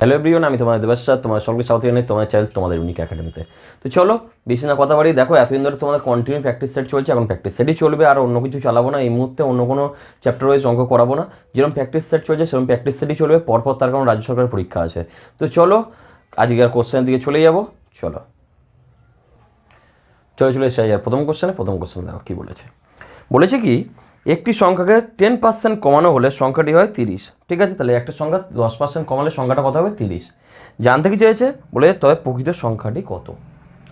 Hello everyone, আমি তোমাদের দেবাশিস, তোমার সকলকে স্বাগত জানাই তোমার চ্যানেল তোমাদের ইউনিক একাডেমিতে। তো চলো বেশি না কথা বাড়ি, দেখো এতদিন ধরে তোমাদের কন্টিনিউ প্র্যাকটিস সেট চলছে, এখন প্র্যাকটিস সেটই চলবে, আর অন্য কিছু চালাবো না এই মুহূর্তে, অন্য কোনো চ্যাপ্টার ওয়াইজ অঙ্ক করাবো না। যেরকম প্র্যাকটিস সেট চলছে সেরকম প্র্যাকটিস সেটই চলবে, পরপর তার কারণ রাজ্য সরকারের পরীক্ষা আছে। তো চলো আজকের কোশ্চেনের দিকে চলে যাবো। চলো চলে এসে যাই প্রথম কোশ্চেন দেখো কী বলেছে। বলেছে কি, একটি সংখ্যাকে 10% কমানো হলে সংখ্যাটি হয় 30। ঠিক আছে, তাহলে একটা সংখ্যা 10% কমালে সংখ্যাটা কত হবে? 30। জানতে কি চেয়েছে? বলে তবে প্রকৃত সংখ্যাটি কত।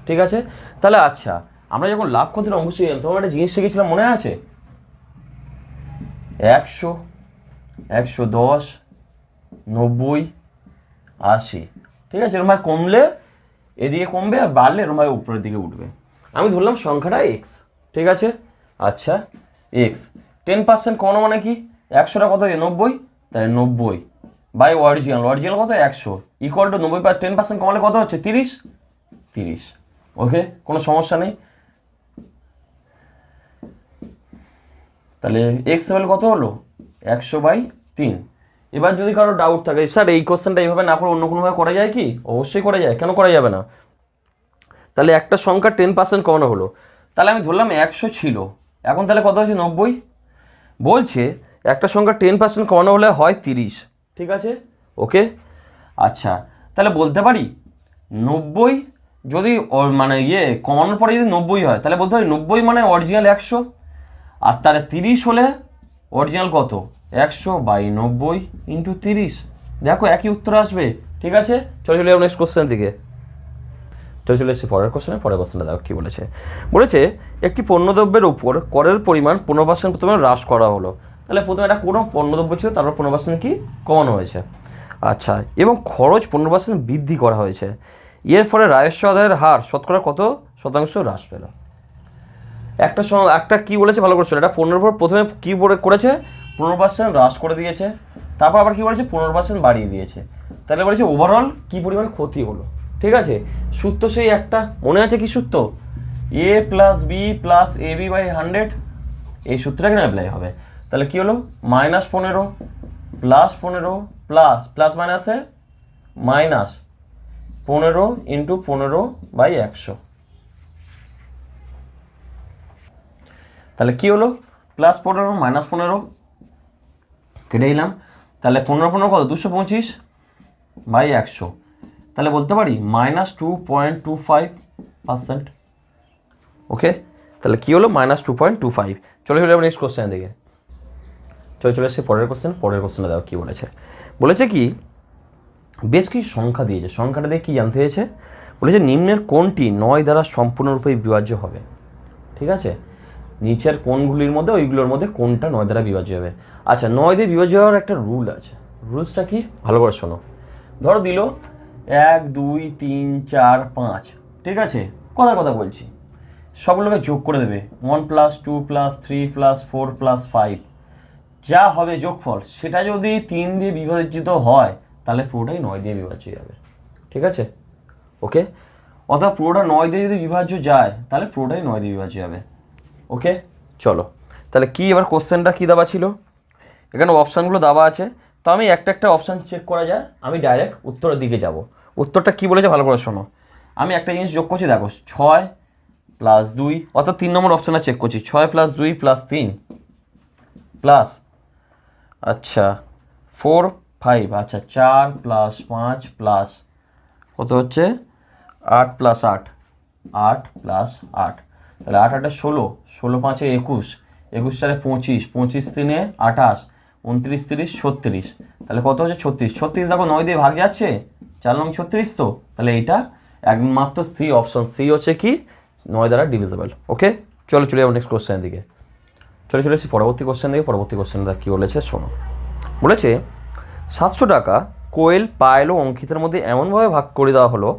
ঠিক আছে, তাহলে আচ্ছা, আমরা যখন লাভ ক্ষতির অঙ্ক শিখলাম তোমার একটা জিনিস শিখেছিলাম, মনে আছে? 100, 110, 90, 80। ঠিক আছে, এরকম ভাবে কমলে এদিকে কমবে আর বাড়লে এরকম ভাবে উপরের দিকে উঠবে। আমি ধরলাম সংখ্যাটা এক্স। ঠিক আছে, আচ্ছা এক্স 10% কমানো মানে কি? 100টা কত? 90, তাহলে 90 বাই অরিজিনাল কত? 100 ইকুয়াল টু 90 বাই 10% কমালে কত হচ্ছে? 30। ওকে, কোনো সমস্যা নেই। তাহলে এক্স ভ্যালু কত হলো? 100/3। এবার যদি কারো ডাউট থাকে, স্যার এই কোশ্চেনটা এইভাবে না করে অন্য কোনোভাবে করা যায় কি? অবশ্যই করা যায়, কেন করা যাবে না? তাহলে একটা সংখ্যা 10% কমানো হলো, তাহলে আমি ধরলাম 100 ছিল, এখন তাহলে কত হচ্ছে? 90। বলছে একটা সংখ্যা 10% কমানো হলে হয় 30। ঠিক আছে, ওকে। আচ্ছা, তাহলে বলতে পারি 90 যদি মানে কমানোর পরে যদি 90 হয়, তাহলে বলতে পারি 90 মানে অরিজিনাল 100, আর তাহলে 30 হলে অরিজিনাল কত? 100/90 × 30। দেখো একই উত্তর আসবে। ঠিক আছে, চলে যাবো নেক্সট কোশ্চেনের দিকে। চলে এসেছি পরের কোশ্চেনটা দেখো কী বলেছে। বলেছে একটি পণ্যদ্রব্যের উপর করের পরিমাণ 15% প্রথমে হ্রাস করা হলো। তাহলে প্রথমে একটা কোনো পণ্যদ্রব্য ছিল, তারপর 15% কি কমানো হয়েছে। আচ্ছা, এবং খরচ 15% বৃদ্ধি করা হয়েছে। এর ফলে রাজস্ব আদায়ের হার শতকরা কত শতাংশ হ্রাস পেল? একটা কি বলেছে ভালো করে, এটা পণ্যের উপর প্রথমে কী করেছে? 15% হ্রাস করে দিয়েছে, তারপর আবার কী করেছে? 15% বাড়িয়ে দিয়েছে। তাহলে বলেছে ওভারঅল কী পরিমাণ ক্ষতি হলো। ঠিক আছে, সূত্র সেই একটা, মনে আছে কি সূত্র? a + b + ab/100। এই সূত্রটা কেন অ্যাপ্লাই হবে? তাহলে কি হলো? -15 + 15 প্লাস মাইনাসে -15 × 15/100। তাহলে কি হলো? +15 -15 কেটে দিলাম, তাহলে 15 কত? 225/100। তাহলে বলতে পারি -2.25%। ওকে, তাহলে কি হলো? -2.25। চলে যাবো নেক্সট কোশ্চেন দিকে। চলে এসেছে পরের কোশ্চেনে দেখো কী বলেছে। বলেছে কি, বেশ কিছু সংখ্যা দিয়েছে, সংখ্যাটা দিয়ে কী জানতে চেয়েছে? বলেছে নিম্নের কোনটি 9 দ্বারা সম্পূর্ণরূপে বিভাজ্য হবে। ঠিক আছে, নিচের কোনগুলির মধ্যে ওইগুলোর মধ্যে কোনটা 9 দ্বারা বিভাজ্য হবে। আচ্ছা, 9 দিয়ে বিভাজ্য হওয়ার একটা রুল আছে। রুলসটা কি? ভালো করে শোনো। ধরো দিল 1, 2, 3, 4, 5। ঠিক আছে, কথা বলছি, সবগুলোকে যোগ করে দেবে। 1 + 2 + 3 + 4 + 5 যা হবে যোগফল, সেটা যদি 3 দিয়ে বিভাজিত হয় তাহলে পুরোটাই 9 দিয়ে বিভাজ্য যাবে। ঠিক আছে, ওকে। অর্থাৎ পুরোটা 9 দিয়ে যদি বিভাজ্য যায় তাহলে পুরোটাই 9 দিয়ে বিভাজ্য যাবে। ওকে, চলো তাহলে কি এবার কোশ্চেনটা কী দেওয়া ছিল? এখানে অপশানগুলো দেওয়া আছে, তো আমি একটা অপশান চেক করা যায়, আমি ডাইরেক্ট উত্তরের দিকে যাব। উত্তরটা কী বলেছে ভালো করে শোনো। আমি একটা জিনিস যোগ করছি, দেখো 6 + 2, অর্থাৎ 3 নম্বর অপশানটা চেক করছি। 6 + 2 + 3 প্লাস, আচ্ছা 4, 5, আচ্ছা 4 + 5 প্লাস কত হচ্ছে? 8 + 8, 8 + 8, তাহলে 8 8 16, 16 5 21, 21 4 25, 25 3 28, 29 30 36, তাহলে কত হচ্ছে? 36। দেখো 9 দিয়ে ভাগ যাচ্ছে, 4 9 36, তো তাহলে এইটা একমাত্র সি, অপশন সি হচ্ছে কি 9 দ্বারা ডিভিজিবল। ওকে, চলে যাবো নেক্সট কোশ্চেনের দিকে। চলে এসেছি পরবর্তী কোশ্চেনটা কী বলেছে শোনো। বলেছে 700 টাকা কোয়েল, পায়েল ও অঙ্কিতার মধ্যে এমনভাবে ভাগ করে দেওয়া হলো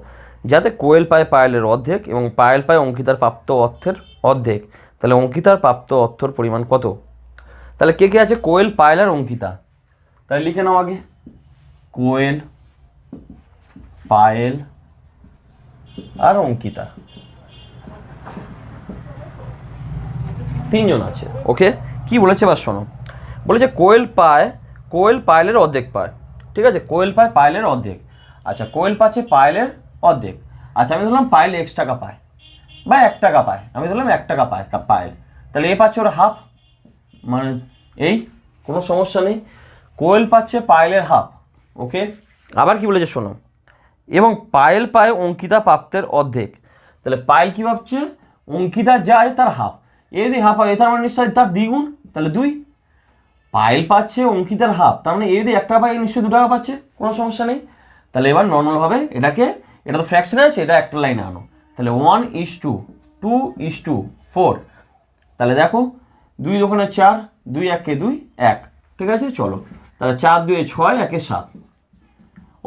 যাতে কোয়েল পায় পায়েলের অর্ধেক এবং পায়েল পায় অঙ্কিতার প্রাপ্ত অর্থের অর্ধেক। তাহলে অঙ্কিতার প্রাপ্ত অর্থের পরিমাণ কত? তাহলে কে কে আছে? কোয়েল, পায়েল আর অঙ্কিতা। তাহলে লিখে নাও আগে, কোয়েল, পায়েল আর অঙ্কিতা, 3 জন আছে। ওকে, কি বলেছে এবার শোনো। বলেছে কোয়েল পায়েলের অর্ধেক পায়। ঠিক আছে, কোয়েল পায় পায়েলের অর্ধেক, আচ্ছা কোয়েল পাচ্ছে পায়েলের অর্ধেক। আচ্ছা আমি ধরলাম পায়েল x টাকা পায় বা 1 টাকা পায়, আমি ধরলাম 1 টাকা পায় পায়েল, তাহলে এ পাচ্ছে ওর হাফ, মানে এই কোনো সমস্যা নেই, কোয়েল পাচ্ছে পায়েলের হাফ। ওকে, আবার কি বলেছে শোনো, এবং পায়েল পায় অঙ্কিতা প্রাপ্তের অর্ধেক। তাহলে পায়েল কি ভাবছে, অঙ্কিতা যায় তার হাফ, এ যদি হাফ হয় তার মানে নিশ্চয়ই তার দ্বিগুণ, তাহলে 2। পায়েল পাচ্ছে অঙ্কিতার হাফ, তার মানে এ যদি 1 টাকা পায় নিশ্চয়ই 2 টাকা পাচ্ছে, কোনো সমস্যা নেই। তাহলে এবার নর্মালভাবে এটাকে, এটা তো ফ্র্যাকশনে আছে, এটা একটা লাইনে আনো, তাহলে 1:2, 2:4। তাহলে দেখো 2 দোকানে 4, 2 1 2 1, ঠিক আছে চলো, তাহলে 4 2 6, 1 7।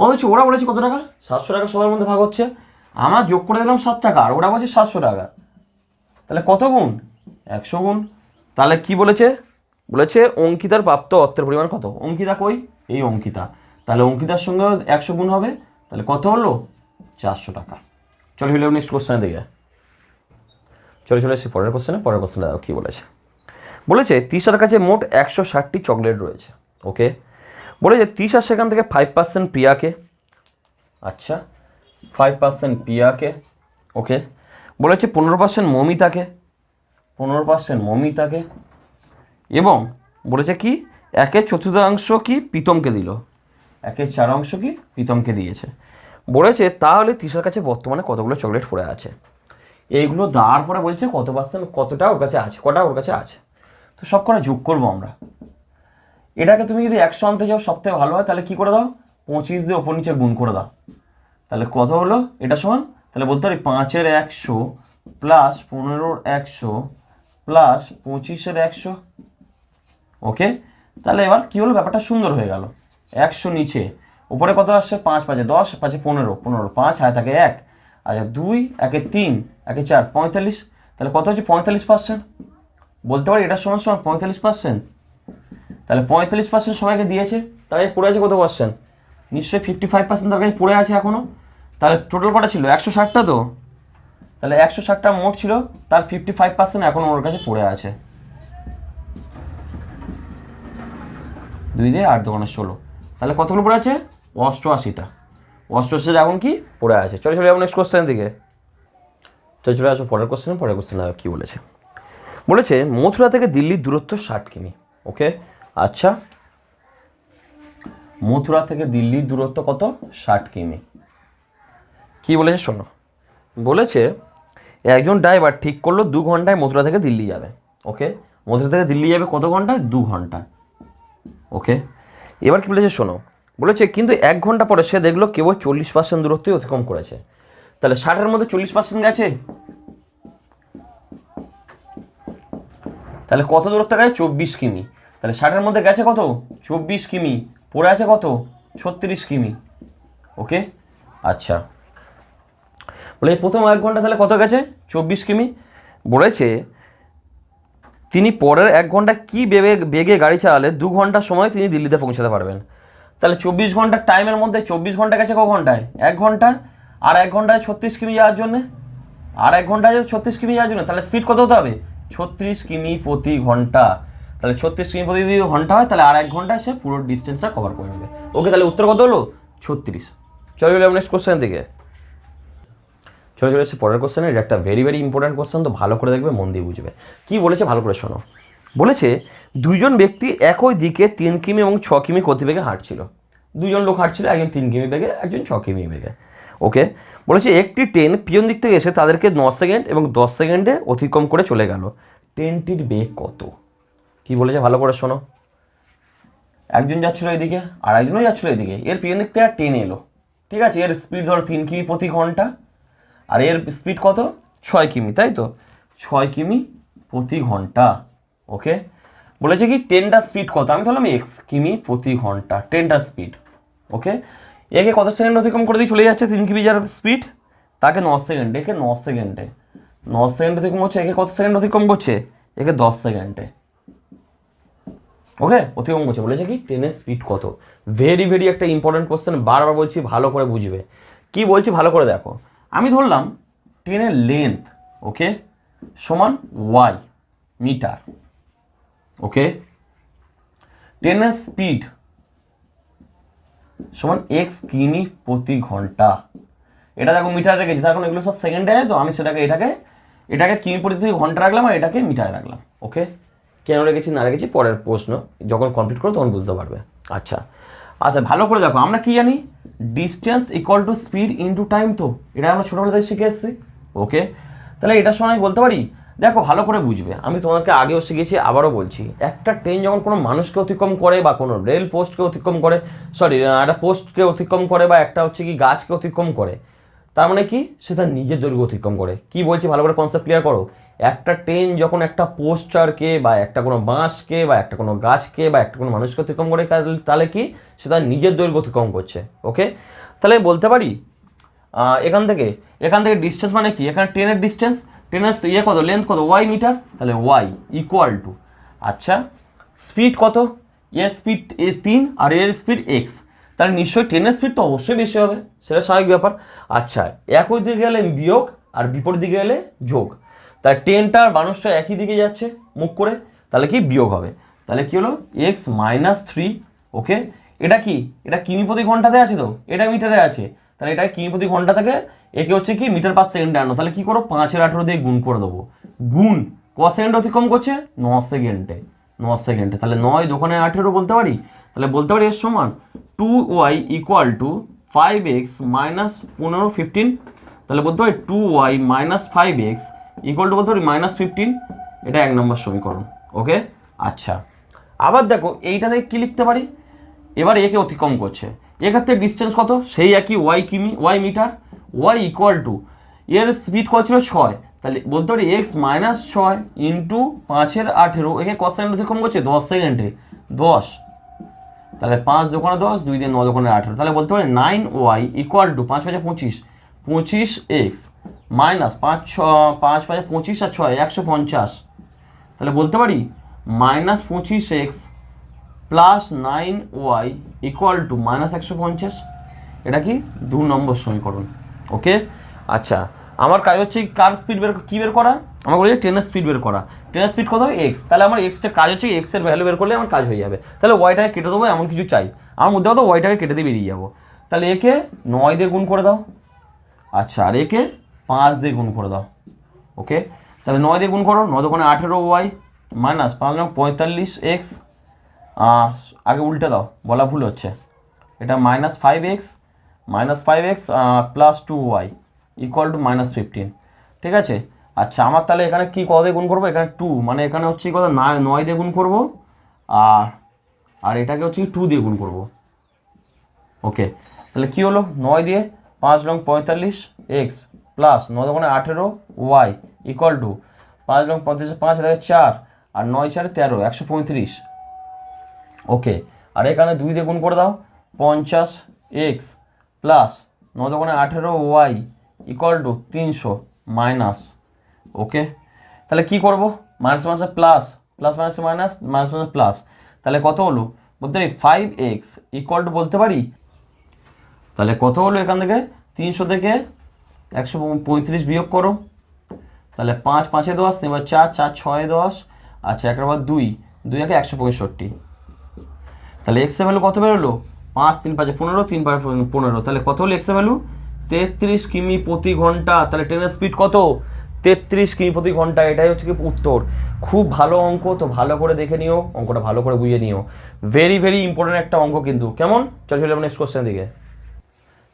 অথচ ওরা বলেছে কত টাকা, 700 টাকা সবার মধ্যে ভাগ হচ্ছে, আমরা যোগ করে দিলাম 7 টাকা, আর ওরা বলছে 700 টাকা, তাহলে কত গুণ, 100 গুণ। তাহলে কি বলেছে, বলেছে অঙ্কিতার প্রাপ্ত অর্থের পরিমাণ কত, অঙ্কিতা কই, এই অঙ্কিতা, তাহলে অঙ্কিতার সঙ্গে 100 গুণ হবে, তাহলে কত হলো, 400 টাকা। চলো হলে নেক্সট কোশ্চেনে দেখে, চলে এসে পরের কোশ্চেনে কি বলেছে, বলেছে তৃষার কাছে মোট 160টি চকলেট রয়েছে। ওকে, বলেছে তৃষা সেখান থেকে 5% প্রিয়াকে, আচ্ছা 5% প্রিয়াকে, ওকে, বলেছে 15% মমিতাকে, 15% মমিতাকে, এবং বলেছে কি 1/4 কি প্রীতমকে দিল, 1/4 কি প্রীতমকে দিয়েছে। বলেছে তাহলে তৃষার কাছে বর্তমানে কতগুলো চকলেট পড়ে আছে, এইগুলো দেওয়ার পরে বলছে কত পার্সেন্ট, কতটা ওর কাছে আছে, কটা ওর কাছে আছে। তো সব কটা যোগ করবো আমরা, এটাকে তুমি যদি 100 আনতে যাও সব থেকে ভালো হয়, তাহলে কি করে দাও, 25 দিয়ে ওপর নিচে গুণ করে দাও, তাহলে কত হলো এটা সমান, তাহলে বলতে পারি 5-এর 100 প্লাস 15-র 100 প্লাস 25-এর 100। ওকে, তাহলে এবার কি হলো, ব্যাপারটা সুন্দর হয়ে গেল, 100 নিচে, উপরে কত আসছে, 5 5 10, 5 15, 15 5 হায় থাকে 1, আচ্ছা 2 1 3 1 4 45, তাহলে কত হচ্ছে 45%, বলতে পারি এটা সমান সমান 45%। তাহলে 45% সবাইকে দিয়েছে, তাহলে পড়ে আছে কত পার্সেন্ট, নিশ্চয়ই 55% তার কাছে পড়ে আছে এখনো। তাহলে টোটাল কটা ছিল 160টা, তো তাহলে 160টা মোট ছিল, তার 55% এখন ওর কাছে পড়ে আছে। 2 দিয়ে 8 দোকানে 16, তাহলে কতগুলো পড়ে আছে, 88টা, 88টা এখন কি পড়ে আছে। চলে যাবো নেক্সট কোশ্চেন দিকে, চলে আসো পরের কোশ্চেনে কি বলেছে, বলেছে মথুরা থেকে দিল্লির দূরত্ব 60 কিমি। ওকে, আচ্ছা মথুরা থেকে দিল্লির দূরত্ব কত, 60 কিমি। কি বলেছে শোনো, বলেছে একজন ড্রাইভার ঠিক করলো 2 ঘন্টায় মথুরা থেকে দিল্লি যাবে। ওকে, মথুরা থেকে দিল্লি যাবে কত ঘন্টায়, 2 ঘন্টা। ওকে, এবার কি বলেছে শোনো, বলেছে কিন্তু 1 ঘন্টা পরে সে দেখলো কেবল 40% দূরত্বই অতিক্রম করেছে। তাহলে 60-এর মধ্যে 40% গেছে, তাহলে কত দূরত্ব গেছে, 24 কিমি। তাহলে 60-এর মধ্যে গেছে কত, 24 কিমি, পড়ে আছে কত, 36 কিমি। ওকে, আচ্ছা বলে প্রথম 1 ঘন্টা তাহলে কত গেছে, 24 কিমি। বলেছে তিনি পরের 1 ঘন্টা কি বেগে গাড়ি চালালে 2 ঘন্টার সময় তিনি দিল্লিতে পৌঁছাতে পারবেন। তাহলে 24 ঘন্টার টাইমের মধ্যে 24 ঘন্টা গেছে ক ঘন্টায়, 1 ঘন্টা, আর 1 ঘন্টায় 36 কিমি যাওয়ার জন্যে, আর 1 ঘন্টায় 36 কিমি যাওয়ার জন্য, তাহলে স্পিড কত হতে হবে, 36 কিমি প্রতি ঘন্টা। তাহলে 36 কিমি প্রতি ঘন্টা হয়, তাহলে আর 1 ঘন্টায় সে পুরো ডিস্টেন্সটা কভার করে নেবে। ওকে, তাহলে উত্তর কত হলো, 36। চলো নেক্সট কোশ্চেন থেকে, চলে এসেছে পরের কোশ্চেনে, এটা একটা ভেরি ইম্পর্টেন্ট কোশ্চেন, তো ভালো করে দেখবে, মন দিয়ে বুঝবে। কি বলেছে ভালো করে শোনো, বলেছে দুইজন ব্যক্তি একই দিকে 3 কিমি এবং 6 কিমি গতিবেগে হাঁটছিল। দুইজন লোক হাঁটছিল, একজন 3 কিমি বেগে, একজন 6 কিমি বেগে। ওকে, বলেছে একটি ট্রেন পিছন দিক থেকে এসে তাদেরকে 9 সেকেন্ড এবং 10 সেকেন্ডে অতিক্রম করে চলে গেল, ট্রেনটির বেগ কত। কি বলেছে ভালো করে শোনো, একজন যাচ্ছিল এদিকে আর একজনও যাচ্ছিল এদিকে, এর পিছন দিক থেকে ট্রেন এলো, ঠিক আছে, এর স্পিড ধরো 3 কিমি প্রতি ঘন্টা, আর এর স্পিড কত, 6 কিমি, তাই তো, 6 কিমি প্রতি ঘন্টা। ওকে, বলেছে কি ট্রেনটার স্পিড কত, আমি ধরলাম x কিমি প্রতি ঘন্টা, ট্রেনটার স্পিড। ওকে, একে কত সেকেন্ড অতিক্রম করে দিয়ে চলে যাচ্ছে 3 কিমি যার স্পিড, তাকে 9 সেকেন্ড, একে 9 সেকেন্ডে, 9 সেকেন্ড অতিক্রম করছে, একে কত সেকেন্ড অতিক্রম করছে, একে 10 সেকেন্ডে। ওকে, অতিক্রম করছে, বলেছে কি ট্রেনের স্পিড কত। ভেরি একটা ইম্পর্টেন্ট কোশ্চেন, বারবার বলছি ভালো করে বুঝবে। কি বলছি ভালো করে দেখো, আমি ধরলাম ট্রেনের লেন্থ, ওকে, সমান y মিটার। ওকে, ট্রেনের স্পিড সমান এক্স কিমি প্রতি ঘন্টা। এটা দেখো মিটার রেখেছি, তখন এগুলো সব সেকেন্ডে আছে, তো আমি সেটাকে এটাকে কিমি প্রতি ঘন্টা রাখলাম আর এটাকে মিটারে রাখলাম। ওকে, কেন রেখেছি না রেখেছি পরের প্রশ্ন, যখন কমপ্লিট করো তখন বুঝতে পারবে। আচ্ছা আচ্ছা, ভালো করে দেখো, আমরা কি জানি distance equal to speed into time, তো এটা আমরা ছোটোবেলা থেকে শিখে এসেছি। ওকে, তাহলে এটার সময় বলতে পারি, দেখো ভালো করে বুঝবে, আমি তোমাকে আগেও শিখেছি আবারও বলছি, একটা ট্রেন যখন কোনো মানুষকে অতিক্রম করে বা কোনো রেল পোস্টকে অতিক্রম করে, সরি একটা পোস্টকে অতিক্রম করে বা একটা হচ্ছে কি গাছকে অতিক্রম করে, তার মানে কি সেটা নিজের দৈর্ঘ্য অতিক্রম করে। কি বলছি ভালো করে কনসেপ্ট ক্লিয়ার করো। একটা ট্রেন যখন একটা পোস্টারকে বা একটা কোনো বাঁশকে বা একটা কোনো গাছকে বা একটা কোনো মানুষকে অতিক্রম করে, তাহলে কি সেটা নিজের দৈর্ঘ্য অতিক্রম করছে। ওকে, তাহলে বলতে পারি এখান থেকে ডিস্টেন্স মানে কি, এখানে ট্রেনের ডিস্টেন্স, ট্রেনের কত লেন্থ কত ওয়াই মিটার, তাহলে ওয়াই ইকুয়াল টু, আচ্ছা স্পিড কত, এর স্পিড 3 আর এর স্পিড এক্স, তাহলে নিশ্চয়ই ট্রেনের স্পিড তো অবশ্যই বেশি হবে, সেটা স্বাভাবিক ব্যাপার। আচ্ছা একই দিকে গেলে বিয়োগ আর বিপরীত দিকে গেলে যোগ, তাহলে ট্রেনটা আর মানুষটা একই দিকে যাচ্ছে মুখ করে, তাহলে কি বিয়োগ হবে, তাহলে কি হলো এক্স মাইনাস 3। ওকে, এটা কি, এটা কিমি প্রতি ঘন্টাতে আছে, তো এটা মিটারে আছে, তাহলে এটা কিমি প্রতি ঘন্টা থেকে একে হচ্ছে কি মিটার পার সেকেন্ডে আনো, তাহলে কি করো 5/18 দিয়ে গুণ করে দেবো, গুণ ক সেকেন্ড অতিক্রম করছে 9 সেকেন্ডে, 9 সেকেন্ডে, তাহলে 9 দোকানে 18 বলতে পারি, তাহলে বলতে পারি এর সমান 2y equal to 5x minus 15, তাহলে বলতে পারি 2y minus 5x equal to বলতে পারি -15, এটা 1 নম্বর সমীকরণ। ওকে, আচ্ছা আবার দেখো এইটা থেকে কী লিখতে পারি, এবার একে অতিক্রম করছে, এক্ষেত্রে ডিস্টেন্স কত, সেই একই ওয়াই কিমি Y metre, Y equal to এর স্পিড কত ছিল 6, তাহলে বলতে পারি এক্স মাইনাস 6 ইন্টু 5/18, একে কত সেকেন্ড অতিক্রম করছে 10 সেকেন্ডে 10, তাহলে 5 দোকানে 10, 2 দিয়ে 9 দোকানে 18, তাহলে বলতে পারি 9y equal to 5 5 25, 25x minus 5 5 5 25 আর 6 150, তাহলে বলতে পারি -25x plus 9y equal to -150, এটা কি 2 নম্বর সমীকরণ। ওকে, আচ্ছা আমার কাজ হচ্ছে কার স্পিড বের করা, আমার বলেছে ট্রেনের স্পিড বের করা, ট্রেনের স্পিড কত এক্স, তাহলে আমার এক্সটা কাজ হচ্ছে এক্সের ভ্যালু বের করলে আমার কাজ হয়ে যাবে, তাহলে ওয়াইটাকে কেটে দেবো, এমন কিছু চাই আমার মধ্যে তো ওয়াইটাকে কেটে দিয়ে বেরিয়ে যাবো, তাহলে একে 9 দিয়ে গুণ করে দাও, আচ্ছা আর একে 5 দিয়ে গুণ করে দাও। ওকে, তাহলে 9 দিয়ে গুণ করো, 9 দোকানে 18y মাইনাস 5 45x, আগে উল্টে দাও বলা ভুল হচ্ছে, এটা -5x plus 2y equal to -15, ঠিক আছে। আচ্ছা আমার তাহলে এখানে কি কত দিয়ে গুণ করবো, এখানে 2 মানে এখানে হচ্ছে কত 9 দিয়ে গুণ করবো, আর এটাকে হচ্ছে 2 দিয়ে গুণ করবো। ওকে, তাহলে কি হলো 9 দিয়ে 5 লং 45x প্লাস 9 দোকানে 18y ইকুয়াল টু 5 লং 35 5 থেকে 4 আর 9 4 13 135। ওকে, আর এখানে 2 দিয়ে গুণ করে দাও 50x প্লাস 9 দোকানে 18y ইকুয়াল টু 300 মাইনাস। ওকে, তাহলে কি করব, মাইনাস মাইনাসে প্লাস, প্লাস মাইনাসে মাইনাস, মাইনাস মাইনাসে প্লাস, তাহলে কত হলো বলতে পারি 5x ইকুয়াল টু বলতে পারি, তাহলে কত হলো এখান থেকে 300 থেকে 135 বিয়োগ করো, তাহলে 5 5 10, এবার 4 4 6 10, আচ্ছা একবার 2 2 একে 165, তাহলে এক্স এর ভ্যালু কত বেরোলো 5 3 5 15, 3 5 15, তাহলে কত হলো এক্স এর ভ্যালু 33 কিমি প্রতি ঘন্টা, তাহলে ট্রেনের স্পিড কত 33 কিমি প্রতি ঘন্টা, এটাই হচ্ছে কি উত্তর। খুব ভালো অঙ্ক, তো ভালো করে দেখে নিও, অঙ্কটা ভালো করে বুঝে নিও, ভেরি ভেরি ইম্পর্টেন্ট একটা অঙ্ক কিন্তু, কেমন। চলে যাবো নেক্সট কোশ্চেন দিকে,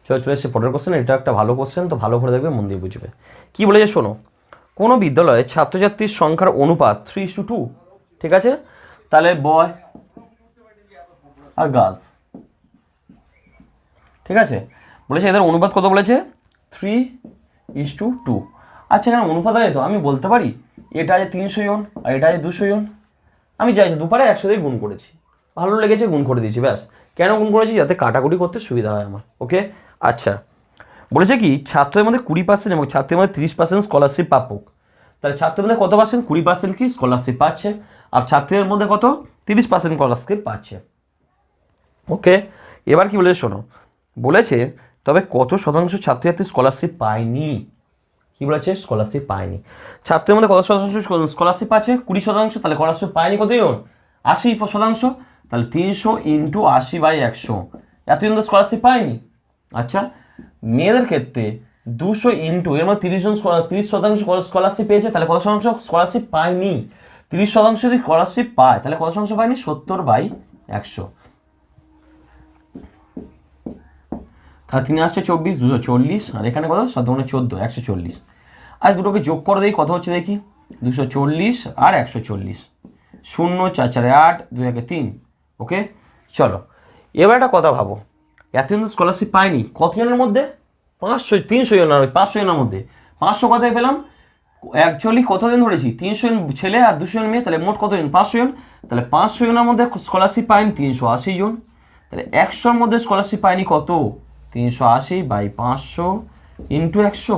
চলে এসছে পরের কোশ্চেন, এটা একটা ভালো কোশ্চেন, তো ভালো করে দেখবে, মন দিয়ে বুঝবে। কি বলেছে শোনো, কোনো বিদ্যালয়ে ছাত্রছাত্রীর সংখ্যার অনুপাত 3:2, ঠিক আছে, তাহলে বয় আর গার্লস, ঠিক আছে, বলেছে এদের অনুপাত কত বলেছে 3:2। আচ্ছা এখানে অনুপাত আছে, তো আমি বলতে পারি এটা আছে 300 জন আর এটা আছে 200 জন, আমি চাইছি দুপারে 100 দিয়ে গুণ করেছি, ভালো লেগেছে গুণ করে দিয়েছি, ব্যাস। কেন গুণ করেছি, যাতে কাটাকুটি করতে সুবিধা হয় আমার। ওকে, আচ্ছা বলেছে কি ছাত্রের মধ্যে 20% এবং ছাত্রের মধ্যে 30% স্কলারশিপ প্রাপক, তাহলে ছাত্রের মধ্যে কত পার্সেন্ট 20% কি স্কলারশিপ পাচ্ছে, আর ছাত্রের মধ্যে কত 30% স্কলারশিপ পাচ্ছে। ওকে, এবার কি বলেছে শোনো, বলেছে তবে কত শতাংশ ছাত্রছাত্রী স্কলারশিপ পায়নি, কি বলেছে স্কলারশিপ পায়নি, ছাত্রের মধ্যে কত শতাংশ স্কলারশিপ পাচ্ছে 20%, তাহলে স্কলারশিপ পায়নি কতজন 80%, তাহলে 300 ইন্টু 80/100, এতজন তো স্কলারশিপ পায়নি। আচ্ছা, মেয়েদের ক্ষেত্রে 200 ইন্টু এর মধ্যে 30% স্কলারশিপ পেয়েছে, তাহলে কত শতাংশ স্কলারশিপ পায়নি? 30% যদি স্কলারশিপ পায় তাহলে কত শতাংশ পায়নি? 70/100। তাহলে 3 আসছে 24, 240, আর এখানে কত? 7 × 14, 140। আজ দুটোকে যোগ করে দেখি কত হচ্ছে দেখি। 240 আর 140, 0 4 4 8, 2 1 3। ওকে, চলো এবার একটা কথা ভাবো, এতজন স্কলারশিপ পায়নি কতজনের মধ্যে? 500, 300 জন, 500 জনের মধ্যে। 500 কথায় পেলাম? অ্যাকচুয়ালি কতজন ধরেছি? 300 জন ছেলে আর 200 জন মেয়ে, তাহলে মোট কতজন? 500 জন। তাহলে 500 জনের মধ্যে স্কলারশিপ পায়নি 380 জন। তাহলে 100-র মধ্যে স্কলারশিপ পায়নি কত? 380/500 ইন্টু 100।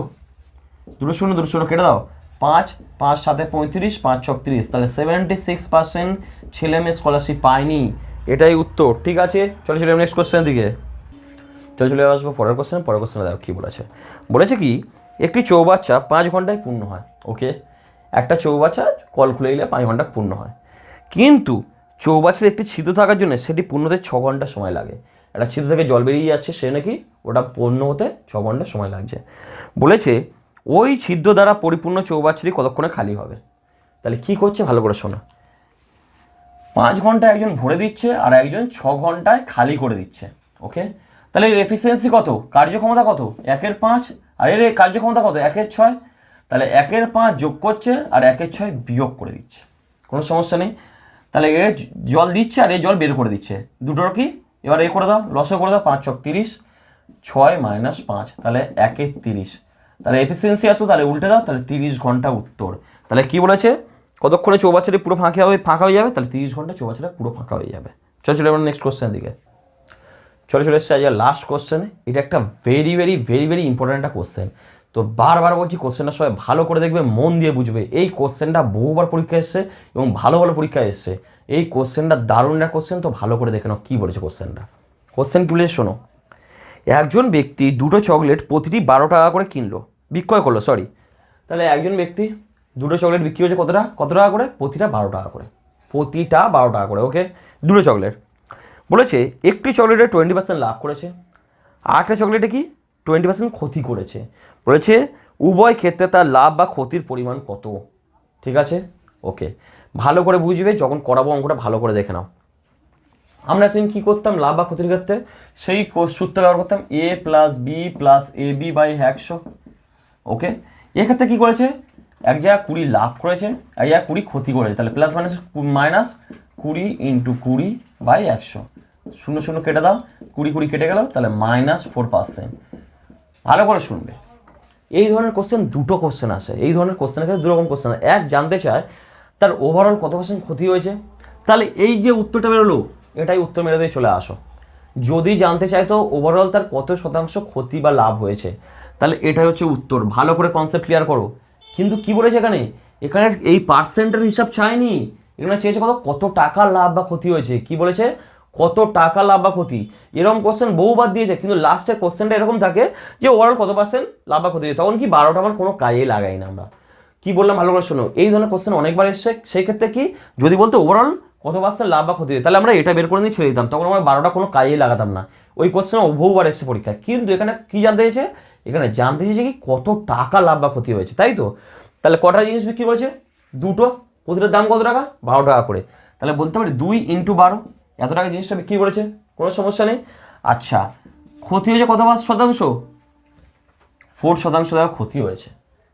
200 কেটে দাও, 5 5 7 35, 5 6 30, তাহলে 76% ছেলে মেয়ে স্কলারশিপ পায়নি। এটাই উত্তর। ঠিক আছে, চলো চলো নেক্সট কোশ্চেনের দিকে। চলে আসবো পরের কোশ্চেনে দেখো কী বলেছে। বলেছে কি, একটি চৌবাচ্চা 5 ঘন্টায় পূর্ণ হয়। ওকে, একটা চৌবাচ্চা কল খুলে দিলে 5 ঘন্টা পূর্ণ হয়, কিন্তু চৌবাচ্চার একটি ছিদ্র থাকার জন্য সেটি পূর্ণ হতে 6 ঘন্টা সময় লাগে। একটা ছিদ্র থেকে জল বেরিয়ে যাচ্ছে, সে নাকি ওটা পূর্ণ হতে 6 ঘন্টা সময় লাগছে। বলেছে ওই ছিদ্র দ্বারা পরিপূর্ণ চৌবাচ্চাটি কতক্ষণে খালি হবে? তাহলে কি করছে ভালো করে শোনো। 5 ঘন্টা একজন ভরে দিচ্ছে আর একজন 6 ঘন্টায় খালি করে দিচ্ছে। ওকে, তাহলে এর এফিসিয়েন্সি কত? কার্যক্ষমতা কত? 1/5, আর এর কার্যক্ষমতা কত? 1/6। তাহলে 1/5 যোগ করছে আর 1/6 বিয়োগ করে দিচ্ছে, কোনো সমস্যা নেই। তাহলে এ জল দিচ্ছে আর এ জল বের করে দিচ্ছে, দুটোর কি এবার এ করে দাও, লসও করে দাও। 5 × 30, 6 - 5, তাহলে 1/30। তাহলে এফিসিয়েন্সি এত, তাহলে উল্টে দাও, তাহলে 30 ঘন্টা উত্তর। তাহলে কি বলেছে, কতক্ষণে চৌবাচ্চাটি পুরো ফাঁকা হয়ে যাবে? তাহলে 30 ঘন্টা চৌবাচ্চাটা পুরো ফাঁকা হয়ে যাবে। চলো এবার নেক্সট কোশ্চেন দিকে। চলে এসছে আজকে লাস্ট কোশ্চেনে। এটা একটা very very very very important একটা কোশ্চেন। তো বারবার বলছি কোশ্চেনটা সবাই ভালো করে দেখবে, মন দিয়ে বুঝবে। এই কোশ্চেনটা বহুবার পরীক্ষা এসছে এবং ভালো ভালো পরীক্ষায় এসছে। এই কোশ্চেনটা দারুণ একটা কোশ্চেন, তো ভালো করে দেখে নাও কী বলেছে কোশ্চেনটা। কোশ্চেন কী বলেছে শোনো। একজন ব্যক্তি দুটো চকলেট প্রতিটি 12 টাকা করে বিক্রয় করলো। তাহলে একজন ব্যক্তি দুটো চকলেট বিক্রি হয়েছে কত টাকা করে? প্রতিটা 12 টাকা করে। প্রতিটা 12 টাকা করে। ওকে, দুটো চকলেট। বলেছে একটি চকলেটে 20% লাভ করেছে, আর একটা চকলেটে কি 20% ক্ষতি করেছে। বলেছে উভয় ক্ষেত্রে তার লাভ বা ক্ষতির পরিমাণ কত? ঠিক আছে, ওকে, ভালো করে বুঝবে, যখন করাবো অঙ্কটা ভালো করে দেখে নাও। আমরা এতদিন কী করতাম? লাভ বা ক্ষতির ক্ষেত্রে সেই সূত্র ব্যবহার করতাম, a + b + ab/100। ওকে, এক্ষেত্রে কী করেছে? এক জায়গায় 20 লাভ করেছে, এক জায়গায় 20 ক্ষতি করেছে, তাহলে প্লাস মাইনাস 20 × 20/100। 0 কেটে দাও, 20 কেটে গেল, তাহলে -4%। ভালো করে শুনবে, এই ধরনের কোশ্চেন দুটো কোশ্চেন আসে। এই ধরনের কোশ্চেনের ক্ষেত্রে দুরকম কোশ্চেন। এক জানতে চায় তার ওভারঅল কত % ক্ষতি হয়েছে, তাহলে এই যে উত্তরটা বেরোলো এটাই উত্তর মেরে দিয়ে চলে আসো। যদি জানতে চাই তো ওভারঅল তার কত শতাংশ ক্ষতি বা লাভ হয়েছে, তাহলে এটাই হচ্ছে উত্তর। ভালো করে কনসেপ্ট ক্লিয়ার করো। কিন্তু কি বলেছে এখানে, এখানে এই পার্সেন্টের হিসাব চায়নি, এখানে চেয়েছে কত টাকা লাভ বা ক্ষতি হয়েছে। কি বলেছে? কত টাকা লাভ বা ক্ষতি। এরকম কোশ্চেন বহুবার দিয়েছে, কিন্তু লাস্টের কোশ্চেনটা এরকম থাকে যে ওভারঅল কত % লাভ বা ক্ষতি হয়েছে। তখন কি 12টা আমার কোনো কাজেই লাগাই না আমরা। কি বললাম ভালো করে শোনো, এই ধরনের কোশ্চেন অনেকবার এসছে। সেই ক্ষেত্রে কি যদি বলতো ওভারঅল কত % লাভ বা ক্ষতি হয়েছে, তাহলে আমরা এটা বের করে নিয়ে ছেড়ে দিতাম, তখন আমরা 12টা কোনো কাজেই লাগাতাম না। ওই কোশ্চেন বহুবার এসছে পরীক্ষায়। কিন্তু এখানে কি জানতে চেয়েছে? এখানে জানতে চেয়েছে কি কত টাকা লাভ বা ক্ষতি হয়েছে, তাই তো। তাহলে কটা জিনিস বিক্রি করেছে? দুটো, প্রতিটার দাম কত টাকা? 12 টাকা করে। তাহলে বলতে পারি 2 × 12, এত টাকা জিনিসটা বিক্রি করেছে, কোনো সমস্যা নেই। আচ্ছা, ক্ষতি হয়েছে কত শতাংশ? 4% টাকা ক্ষতি হয়েছে।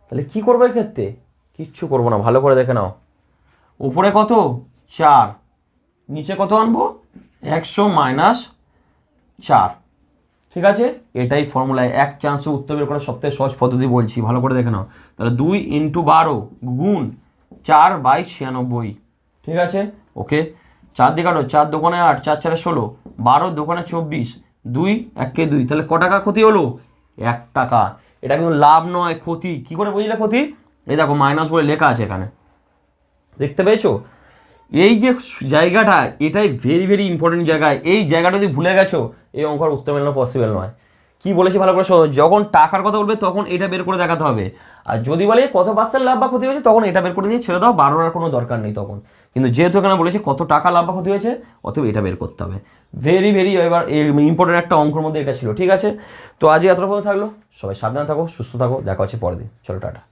তাহলে কি করবো এক্ষেত্রে? কিচ্ছু করবো না, ভালো করে দেখে নাও। উপরে কত? 4, নিচে কত আনবো? 100 - 4। ঠিক আছে, এটাই ফর্মুলায় এক চান্সে উত্তর বের করার সবথেকে সহজ পদ্ধতি বলছি, ভালো করে দেখে নাও। তাহলে 2 × 12 গুণ 4/96। ঠিক আছে, ওকে, 4 দিয়ে কাটো, 4 দোকানে 8, 4 4 16, 12 দোকানে 24, 2 1 2। তাহলে ক টাকা ক্ষতি হলো? 1 টাকা। এটা কিন্তু লাভ নয়, ক্ষতি। কি করে বুঝলে ক্ষতি? এই দেখো মাইনাস বলে লেখা আছে এখানে, দেখতে পেয়েছো? এই যে জায়গাটা, এটাই ভেরি ভেরি ইম্পর্টেন্ট জায়গা। এই জায়গাটা যদি ভুলে গেছো, এই অঙ্কের উত্তর মেলানো পসিবল নয়। কি বলেছি ভালো করে শোনো, যখন টাকার কথা বলবে তখন এটা বের করে দেখাতে হবে, আর যদি বলে কত পার্সেন্ট লাভ বা ক্ষতি হয়েছে তখন এটা বের করে দিয়ে ছেড়ে দাও, বাড়ানোর কোনো দরকার নেই তখন। কিন্তু যেহেতু এখানে বলেছে কত টাকা লাভ বা ক্ষতি হয়েছে, অতএব এটা বের করতে হবে। ভেরি ভেরি এবার ইম্পর্টেন্ট একটা অঙ্কের মধ্যে এটা ছিল, ঠিক আছে। তো আজকে এতটা পর্যন্ত থাকলো, সবাই সাবধানে থাকো, সুস্থ থাকো, দেখা হচ্ছে পরের দিন, চলো টাটা।